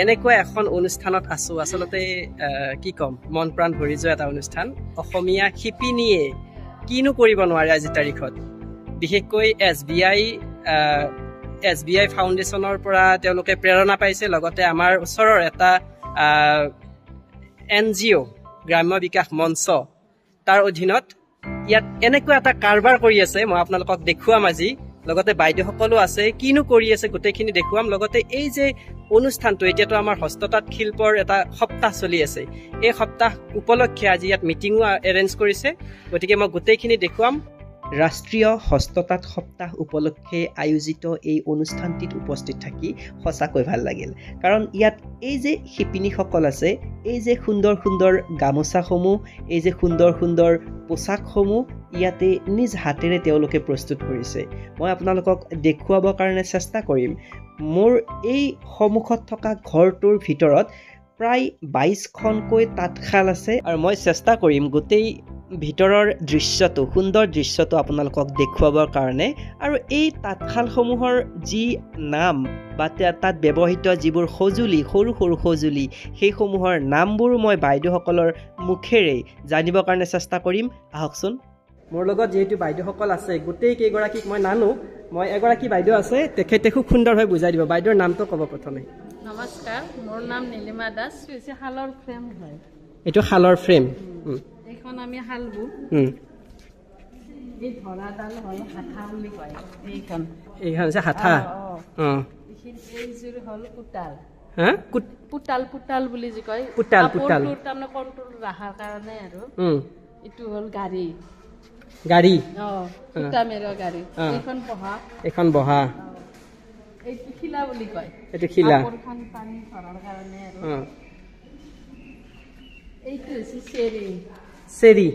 এনেকুৱা এখন অনুষ্ঠানত আছো আচলতে কি কম মন প্ৰাণ ভৰি যোৱা এটা অনুষ্ঠান অসমীয়া শিপিনীয়ে কিনো কৰিব নোৱাৰে আজি তাৰিখত বিশেষকৈ SBI ফাউণ্ডেশ্যনৰ পৰা তেওঁলোকে প্ৰেৰণা পাইছে লগতে আমাৰ ওচৰৰ এটা NGO গ্ৰাম্য বিকাশ মঞ্চ তাৰ অধীনত ইয়াত এনেকুৱা এটা কাৰবাৰ কৰি আছে মই আপোনালোকক দেখুৱাম আজি লগতে বাইদেউসকলো আছে কিনো কৰি আছে গোটেইখিনি দেখুৱাম লগতে এই যে অনুষ্ঠানটো এতিয়াতো আমাৰ হস্ততাঁত শিল্পৰ এটা সপ্তাহ চলি আছে এই সপ্তাহ উপলক্ষে আজি ইয়াত মিটিঙো এৰেঞ্জ কৰিছে গতিকে মই গোটেইখিনি দেখুৱাম ৰাষ্ট্ৰীয় হস্ততাঁত সপ্তাহ উপলক্ষে আয়োজিত এই অনুষ্ঠানটিত উপস্থিত থাকি সঁচাকৈ ভাল লাগিল কাৰণ ইয়াত এই যে শিপিনীসকল আছে এই যে সুন্দৰ সুন্দৰ গামোচাসমূহ এই যে সুন্দৰ সুন্দৰ পোছাকসমূহ ইয়াতে নিজ হাতেৰে তেওঁলোকে প্ৰস্তুত কৰিছে মই আপোনালোকক দেখুৱাবৰ কাৰণে চেষ্টা কৰিম মোৰ এই সন্মুখত থকা ঘৰটোৰ ভিতৰত প্ৰায় 22খনকৈ তাঁতশাল আছে আৰু মই চেষ্টা কৰিম গোটেই ভিতৰৰ দৃশ্যটো সুন্দৰ দৃশ্যটো আপোনালোকক দেখুৱাবৰ কাৰণে আৰু এই তাঁতশালসমূহৰ যি নাম বা তাত ব্যৱহৃত যিবোৰ সঁজুলি সৰু সৰু সঁজুলি সেইসমূহৰ নামবোৰ মই বাইদেউসকলৰ মুখেৰে জানিবৰ কাৰণে চেষ্টা কৰিম আহকচোন মোৰ লগত যেহেতু বাইদেউসকল আছে গোটেই কেইগৰাকীক মই নানো মই এগৰাকী বাইদেউ আছে তেখেতে খুব সুন্দৰভাৱে বুজাই দিব বাইদেউৰ নামটো ক'ব প্ৰথমে নমস্কাৰ মোৰ নাম নীলিমা দাস হৈছে শালৰ ফ্ৰেম হয় এইটো শালৰ ফ্ৰেম এইখন আমি শাল বু এই ধৰাডাল হ'ল হাঠা বুলি কয় এইখন হৈছে হাঠা এইযোৰ হ'ল পুতাল হা পুতাল পুতাল বুলি যে কয় পুতাল পুতাল তাৰমানে কণ্ট্ৰল ৰখাৰ কাৰণে আৰু এইটো হ'ল গাড়ী সূতা মেৰা গাড়ী এইখন বহা এইটো খিলা বুলি কয় এইটো খিলা পানী ধৰাৰ কাৰণে আৰু এইটো হৈছে চেৰি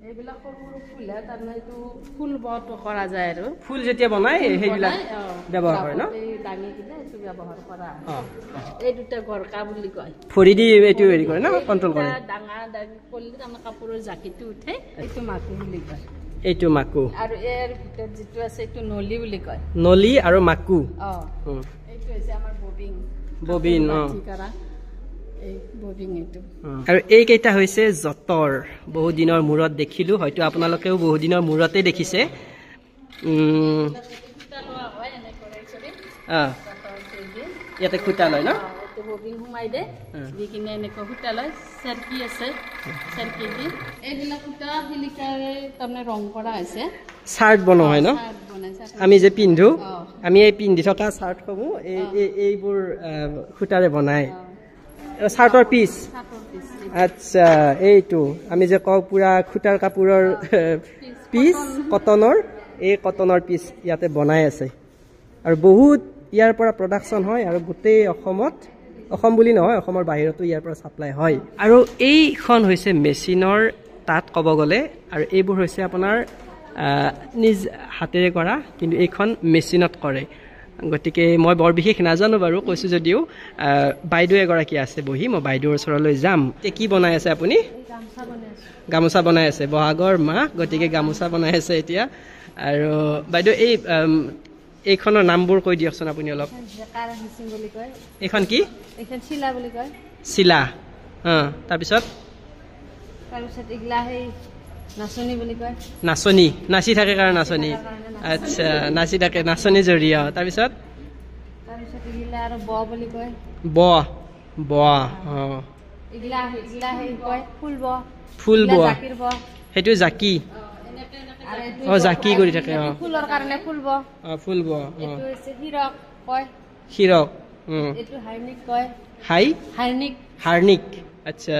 এইবিলাক সৰু সৰু ফুল তাৰমানে এইটো ফুল বটো কৰা যায় আৰু ফুল যেতিয়া বনাই সেইবিলাক ব্যৱহাৰ কৰে ন দাঙি কিনে এইটো ব্যৱহাৰ কৰা এই দুটা গৰকা বুলি কয় ফৰি দি এইটো হেৰি কৰে ন কণ্ট্ৰল কৰে ডাঙৰ দাঙি কৰিলে তাৰমানে কাপোৰৰ জাকিটো উঠে এইটো মাকু বুলি কয় এইটো মাকু আৰু ইয়াৰ ভিতৰত যিটো আছে এইটো নলি বুলি কয় নলি আৰু মাকু এইটো হৈছে আমাৰ ববিন আৰু এইকেইটা হৈছে যঁতৰ বহু দিনৰ মূৰত দেখিলো হয়তো আপোনালোকেও বহু দিনৰ মূৰতে দেখিছে ইয়াতে খুটা লয় ন ববিন সোমাই দে দি কিনে এনেকৈ সূতা লয় চাৰ্কি আছে চাৰ্কি দি এইবিলাক সূতা শিলিকাৰে তাৰমানে ৰং কৰা হৈছে চাৰ্ট বনোৱা হয় ন আমি যে পিন্ধো আমি এই পিন্ধি থকা চাৰ্টসমূহ এইবোৰ সূতাৰে বনায় চাৰ্টৰ পিচ আচ্ছা এইটো আমি যে কওঁ পুৰা খুটাৰ কাপোৰৰ পিচ কটনৰ এই কটনৰ পিচ ইয়াতে বনাই আছে আৰু বহুত ইয়াৰ পৰা প্ৰডাকশ্যন হয় আৰু গোটেই অসম বুলি নহয় অসমৰ বাহিৰতো ইয়াৰ পৰা ছাপ্লাই হয় আৰু এইখন হৈছে মেচিনৰ তাঁত ক'ব গ'লে আৰু এইবোৰ হৈছে আপোনাৰ নিজ হাতেৰে কৰা কিন্তু এইখন মেচিনত কৰে গতিকে মই বৰ বিশেষ নাজানো বাৰু কৈছোঁ যদিও বাইদেউ এগৰাকী আছে বহি মই বাইদেউৰ ওচৰলৈ যাম কি বনাই আছে আপুনি গামোচা বনাই আছে বহাগৰ মাহ গতিকে গামোচা বনাই আছে এতিয়া আৰু বাইদেউ এইখনৰ নামবোৰ কৈ দিয়কচোন আপুনি অলপ এইখন কি চিলা তাৰপিছত নাচনী নাচি থাকে কাৰণে নাচনী আচ্ছা নাচি থাকে নাচনী জৰিয়া তাৰপিছত ফুল বোৱা সেইটো জাকি জাকি কৰি থাকে ফুল বোৱা হিৰক হাৰ্নিক আচ্ছা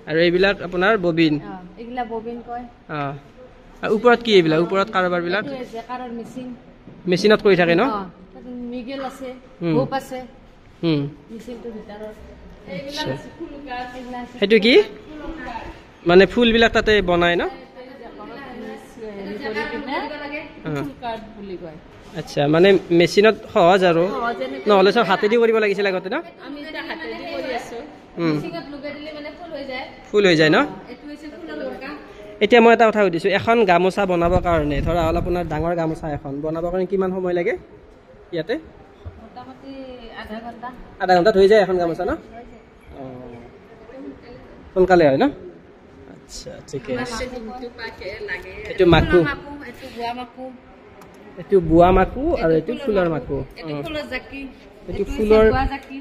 আৰু এইবিলাক আপোনাৰ ববিন ওপৰত কি এইবিলাক ওপৰত কাৰোবাৰবিলাক মেচিনত কৰি থাকে ন সেইটো কি মানে ফুলবিলাক তাতে বনাই ন আচ্ছা মানে মেচিনত সহজ আৰু নহ'লে চব হাতেদি কৰিব লাগিছিল আগতে ন ফুল হৈ যায় ন এতিয়া মই এটা কথা সুধিছোঁ এখন গামোচা বনাবৰ কাৰণে ধৰা হ'ল আপোনাৰ ডাঙৰ গামোচা এখন বনাবৰ কাৰণে কিমান সময় লাগে ইয়াতে মোটামুটি আধা ঘণ্টাত হৈ যায় এখন গামোচা ন সোনকালে হয় ন আচ্ছা ঠিকে আছে এইটো মাকু এইটো বোৱা মাকু আৰু এইটো ফুলৰ মাকু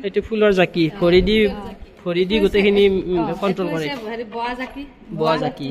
এইটো ফুলৰ জাকি ভৰি দি গোটেইখিনি কণ্ট্ৰল কৰে বোৱা জাকি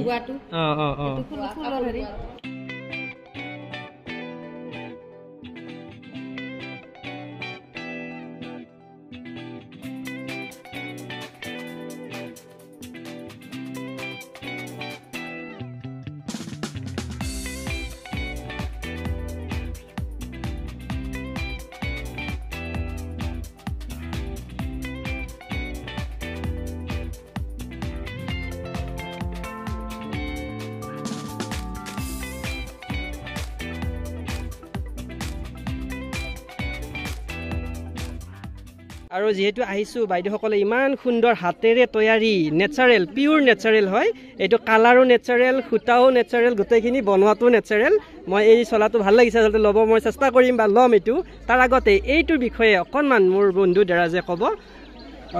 আৰু যেহেতু আহিছো বাইদেউসকলে ইমান সুন্দৰ হাতেৰে তৈয়াৰী নেচাৰেল পিওৰ নেচাৰেল হয় এইটো কালাৰো নেচাৰেল সূতাও নেচাৰেল গোটেইখিনি বনোৱাটো নেচাৰেল মই এই চলাটো ভাল লাগিছে আচলতে ল'ব মই চেষ্টা কৰিম বা ল'ম এইটো তাৰ আগতে এইটোৰ বিষয়ে অকণমান মোৰ বন্ধু দেৰাজে ক'ব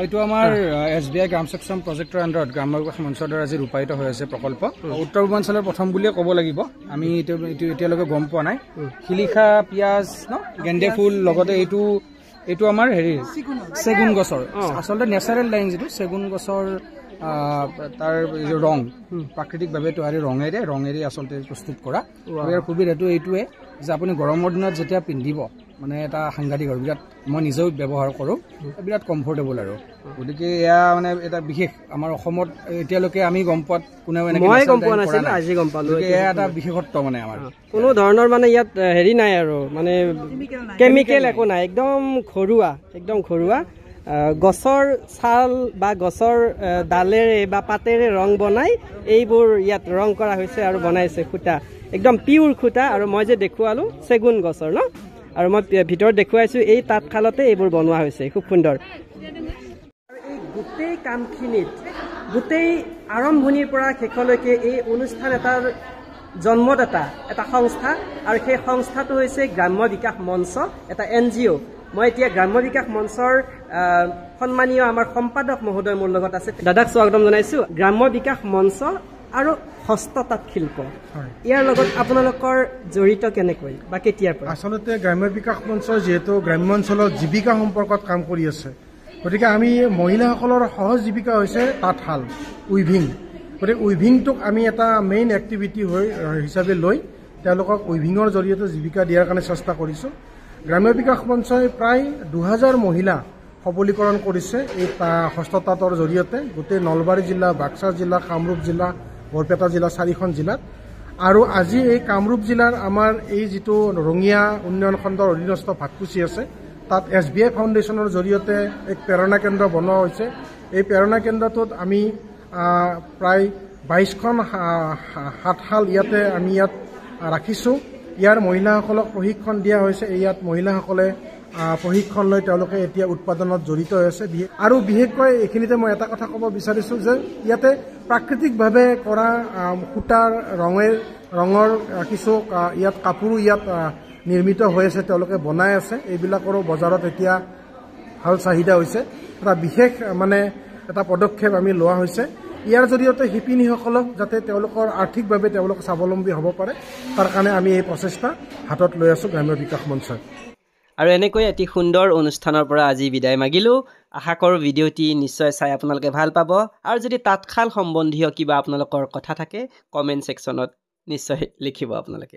এইটো আমাৰ SBI গ্ৰাম সক্ষম প্ৰজেক্টৰ আণ্ডাৰত গ্ৰাম্য বিকাশ মঞ্চৰ দ্বাৰা আজি ৰূপায়িত হৈ আছে প্ৰকল্প উত্তৰ পূৰ্বাঞ্চলৰ প্ৰথম বুলিয়ে ক'ব লাগিব আমি এতিয়ালৈকে গম পোৱা নাই শিলিখা পিঁয়াজ ন গেন্দে ফুল লগতে এইটো আমাৰ হেৰি চেগুন গছৰ আচলতে নেচাৰেল লাইন যিটো চেগুন গছৰ তাৰ ৰং প্ৰাকৃতিকভাৱে তৈয়াৰী ৰঙেৰে আচলতে প্ৰস্তুত কৰা ইয়াৰ সুবিধাটো এইটোৱে যে আপুনি গৰমৰ দিনত যেতিয়া পিন্ধিব মানে এটা সাংঘাতিক আৰু বিৰাট মই নিজেও ব্যৱহাৰ কৰোঁ বিৰাট কমফৰ্টেবল আৰু গতিকে এয়া মানে এটা বিশেষ আমাৰ অসমত এতিয়ালৈকে আমি গম পোৱাত কোনেও এটা বিশেষত্ব মানে আমাৰ কোনো ধৰণৰ মানে ইয়াত হেৰি নাই আৰু মানে কেমিকেল একো নাই একদম ঘৰুৱা গছৰ ছাল বা গছৰ ডালেৰে বা পাতেৰে ৰং বনাই এইবোৰ ইয়াত ৰং কৰা হৈছে আৰু বনাইছে সূতা একদম পিওৰ সূতা আৰু মই যে দেখুৱালো চেগুন গছৰ ন আৰু মই ভিতৰত দেখুৱাইছো এই তাঁতশালতে এইবোৰ বনোৱা হৈছে খুব সুন্দৰ এই গোটেই কামখিনিত গোটেই আৰম্ভণিৰ পৰা শেষলৈকে এই অনুষ্ঠান এটাৰ জন্মত এটা সংস্থা আৰু সেই সংস্থাটো হৈছে গ্ৰাম্য বিকাশ মঞ্চ এটা NGO মই এতিয়া গ্ৰাম্য বিকাশ মঞ্চৰ সন্মানীয় আমাৰ সম্পাদক মহোদয় মোৰ লগত আছে দাদাক স্বাগতম জনাইছো গ্ৰাম্য বিকাশ মঞ্চ আৰু হস্ততাঁত শিল্প ইয়াৰ লগত আপোনালোকৰ জড়িত কেনেকৈ বা কেতিয়াৰ পৰা আচলতে গ্ৰাম্য বিকাশ মঞ্চ যিহেতু গ্ৰাম্য অঞ্চলৰ জীৱিকা সম্পৰ্কত কাম কৰি আছে গতিকে আমি মহিলাসকলৰ সহজ জীৱিকা হৈছে তাঁতশাল উইভিং গতিকে উইভিংটোক আমি এটা মেইন এক্টিভিটি হিচাপে লৈ তেওঁলোকক উইভিঙৰ জৰিয়তে জীৱিকা দিয়াৰ কাৰণে চেষ্টা কৰিছোঁ গ্ৰাম্য বিকাশ মঞ্চই প্ৰায় 2000 মহিলা সবলীকৰণ কৰিছে এই হস্ততাঁতৰ জৰিয়তে গোটেই নলবাৰী জিলা বাক্সা জিলা কামৰূপ জিলা বৰপেটা জিলা 4খন জিলাত আৰু আজি এই কামৰূপ জিলাৰ আমাৰ এই যিটো ৰঙিয়া উন্নয়ন খণ্ডৰ অধীনস্থ ভাটকুচি আছে তাত SBI ফাউণ্ডেশ্যনৰ জৰিয়তে এক প্ৰেৰণা কেন্দ্ৰ বনোৱা হৈছে এই প্ৰেৰণা কেন্দ্ৰটোত আমি প্ৰায় 22খন হাতশাল ইয়াতে আমি ইয়াত ৰাখিছোঁ ইয়াৰ মহিলাসকলক প্ৰশিক্ষণ দিয়া হৈছে ইয়াত মহিলাসকলে প্ৰশিক্ষণ লৈ তেওঁলোকে এতিয়া উৎপাদনত জড়িত হৈ আছে আৰু বিশেষকৈ এইখিনিতে মই এটা কথা ক'ব বিচাৰিছোঁ যে ইয়াতে প্ৰাকৃতিকভাৱে কৰা সূতাৰ ৰঙৰ কিছু ইয়াত কাপোৰো ইয়াত নিৰ্মিত হৈ আছে তেওঁলোকে বনাই আছে এইবিলাকৰো বজাৰত এতিয়া ভাল চাহিদা হৈছে এটা বিশেষ মানে এটা পদক্ষেপ আমি লোৱা হৈছে ইয়াৰ জৰিয়তে শিপিনীসকলক যাতে তেওঁলোকৰ আৰ্থিকভাৱে তেওঁলোক স্বাৱলম্বী হ'ব পাৰে তাৰ কাৰণে আমি এই প্ৰচেষ্টা হাতত লৈ আছোঁ গ্ৰাম্য বিকাশ মঞ্চই আৰু এনেকৈ এটি সুন্দৰ অনুষ্ঠানৰ পৰা আজি বিদায় মাগিলোঁ আশা কৰোঁ ভিডিঅ'টি নিশ্চয় চাই আপোনালোকে ভাল পাব আৰু যদি তাঁতশাল সম্বন্ধীয় কিবা আপোনালোকৰ কথা থাকে কমেণ্ট ছেকশ্যনত নিশ্চয় লিখিব আপোনালোকে